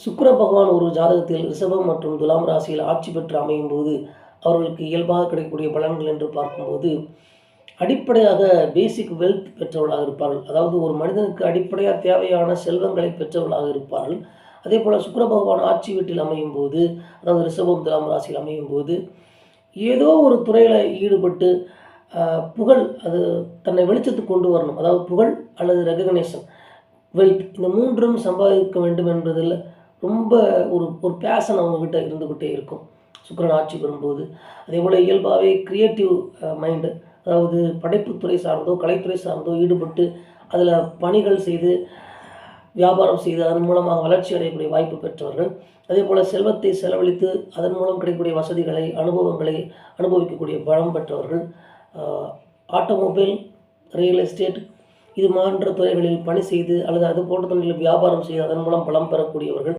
சுக்கிர பகவான் ஒரு ஜாதகத்தில் ரிஷபம் மற்றும் துலாம் ராசியில் ஆட்சி பெற்று அமையும் போது அவர்களுக்கு இயல்பாக கிடைக்கக்கூடிய பலன்கள் என்று பார்க்கும்போது அடிப்படையாக பேசிக் வெல்த் பெற்றவர்களாக இருப்பார்கள். அதாவது ஒரு மனிதனுக்கு அடிப்படையாக தேவையான செல்வங்களை பெற்றவர்களாக இருப்பார்கள். அதே போல் சுக்கிர பகவான் ஆட்சி வீட்டில் அமையும் போது, அதாவது ரிஷபம் துலாம் ராசியில் அமையும் போது ஏதோ ஒரு துறையில் ஈடுபட்டு புகழ் அது தன்னை வெளிச்சத்துக்கு கொண்டு வரணும். அதாவது புகழ் அல்லது ரெகக்னேஷன், வெல்த், இந்த மூன்றும் சம்பாதிக்க வேண்டும் என்பதில் ரொம்ப ஒரு பேஷன் அவங்கக்கிட்ட இருந்துக்கிட்டே இருக்கும் சுக்கிரன் ஆட்சி பெறும்போது. அதே போல் இயல்பாகவே க்ரியேட்டிவ் மைண்டு, அதாவது படைப்புத்துறை சார்ந்தோ கலைத்துறை சார்ந்தோ ஈடுபட்டு அதில் பணிகள் செய்து வியாபாரம் செய்து அதன் மூலமாக வளர்ச்சி அடையக்கூடிய வாய்ப்பு பெற்றவர்கள். அதே போல் செல்வத்தை செலவழித்து அதன் மூலம் கிடைக்கக்கூடிய வசதிகளை அனுபவங்களை அனுபவிக்கக்கூடிய பலம் பெற்றவர்கள். ஆட்டோமொபைல், ரியல் எஸ்டேட் இது போன்ற துறைகளில் பணி செய்து அல்லது அது போன்ற தொழிலில் வியாபாரம் செய்து அதன் மூலம் பலம் பெறக்கூடியவர்கள்.